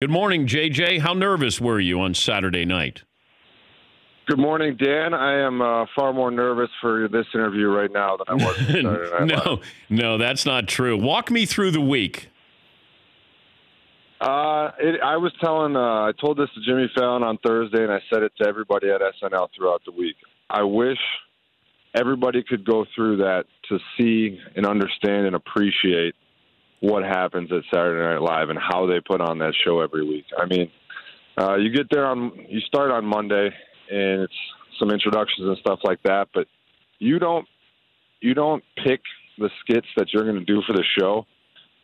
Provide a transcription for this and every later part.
Good morning, JJ. How nervous were you on Saturday night? Good morning, Dan. I am far more nervous for this interview right now than I was on Saturday Night Live. No, that's not true. Walk me through the week. I told this to Jimmy Fallon on Thursday, and I said it to everybody at SNL throughout the week. I wish everybody could go through that to see and understand and appreciate what happens at Saturday Night Live and how they put on that show every week. I mean, you start on Monday, and it's some introductions and stuff like that, but you don't pick the skits that you're going to do for the show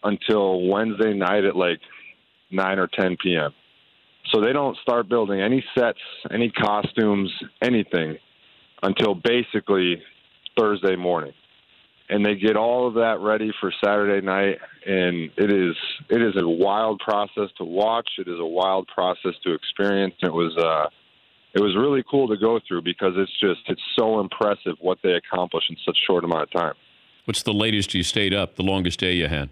until Wednesday night at like 9 or 10 p.m. So they don't start building any sets, any costumes, anything until basically Thursday morning. And they get all of that ready for Saturday night, and it is a wild process to watch. It is a wild process to experience. It was really cool to go through because it's so impressive what they accomplish in such a short amount of time. What's the latest you stayed up, the longest day you had?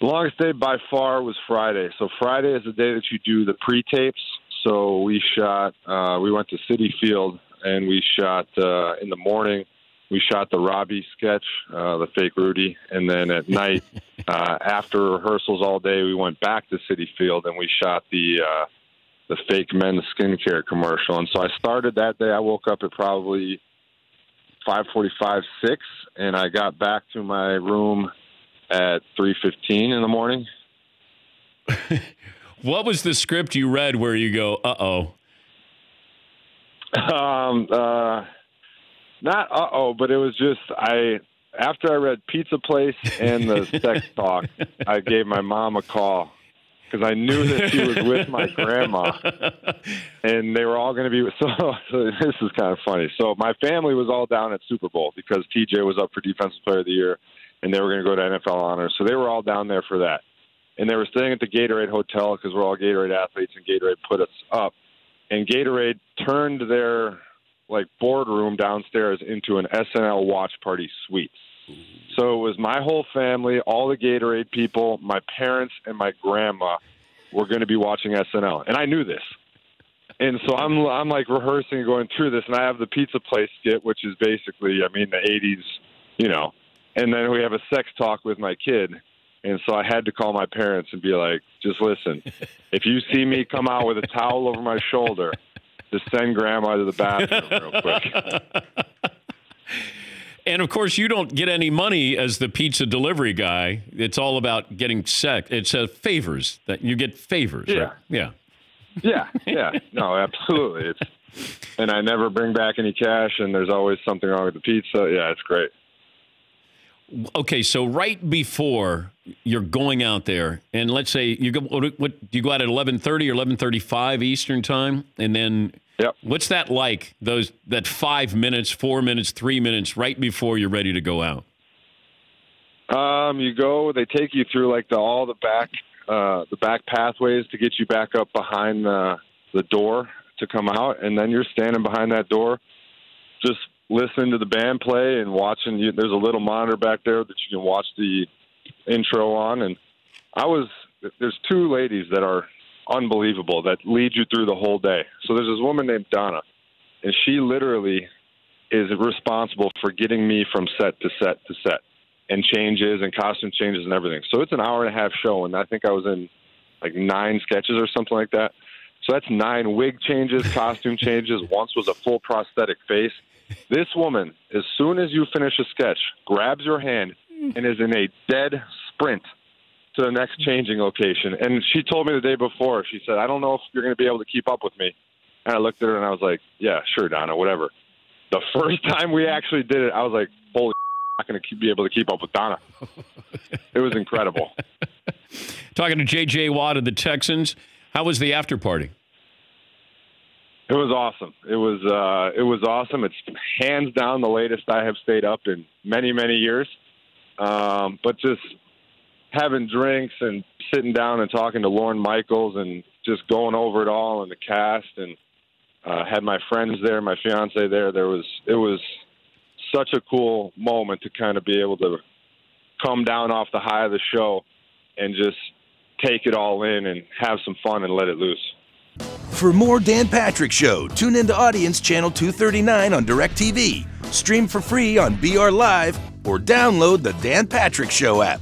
The longest day by far was Friday. So Friday is the day that you do the pre-tapes. So we went to Citi Field, and we shot in the morning. We shot the Robbie sketch, the fake Rudy, and then at night, after rehearsals all day, we went back to Citi Field and we shot the fake men's skincare commercial. And so I started that day. I woke up at probably 5:45, 6, and I got back to my room at 3:15 in the morning. What was the script you read where you go, uh-oh? Not uh-oh, but it was just after I read Pizza Place and the sex talk, I gave my mom a call because I knew that she was with my grandma, and they were all going to be. So this is kind of funny. So my family was all down at Super Bowl because TJ was up for Defensive Player of the Year, and they were going to go to NFL Honors. So they were all down there for that. And they were staying at the Gatorade Hotel because we're all Gatorade athletes, and Gatorade put us up. And Gatorade turned their boardroom downstairs into an SNL watch party suite. So it was my whole family, all the Gatorade people, my parents, and my grandma were going to be watching SNL. And I knew this. And so I'm rehearsing and going through this, and I have the Pizza Place skit, which is basically, the 80s, and then we have a sex talk with my kid. And so I had to call my parents and be like, just listen, if you see me come out with a towel over my shoulder, just send Grandma to the bathroom real quick. And, of course, you don't get any money as the pizza delivery guy. It's all about getting sex. It's favors. That you get favors, yeah. Right? Yeah. No, absolutely. And I never bring back any cash, and there's always something wrong with the pizza. Yeah, it's great. Okay, so right before you're going out there, and let's say you go, do you go out at 11:30 or 11:35 Eastern time, and then yep. What's that like? That 5 minutes, 4 minutes, 3 minutes right before you're ready to go out. You go. They take you through all the back pathways to get you back up behind the door to come out, and then you're standing behind that door, just listening to the band play and watching. There's a little monitor back there that you can watch the intro on. And there's two ladies that are unbelievable that lead you through the whole day. So there's this woman named Donna, and she literally is responsible for getting me from set to set to set and changes and costume changes and everything. So it's an hour and a half show, and I think I was in 9 sketches or something like that. So that's 9 wig changes, costume changes. Once was a full prosthetic face. This woman, as soon as you finish a sketch, grabs your hand and is in a dead sprint to the next changing location. And she told me the day before, she said, I don't know if you're going to be able to keep up with me. And I looked at her and I was like, yeah, sure, Donna, whatever. The first time we actually did it, I was like, holy I'm not going to be able to keep up with Donna. It was incredible. Talking to J.J. Watt of the Texans. How was the after party? It was awesome. It was awesome. It's hands down the latest I have stayed up in many, many years. But just having drinks and sitting down and talking to Lorne Michaels and just going over it all and the cast, and had my friends there, my fiance there. It was such a cool moment to kind of be able to come down off the high of the show and just take it all in and have some fun and let it loose. For more Dan Patrick Show, tune into Audience Channel 239 on DirecTV, stream for free on BR Live, or download the Dan Patrick Show app.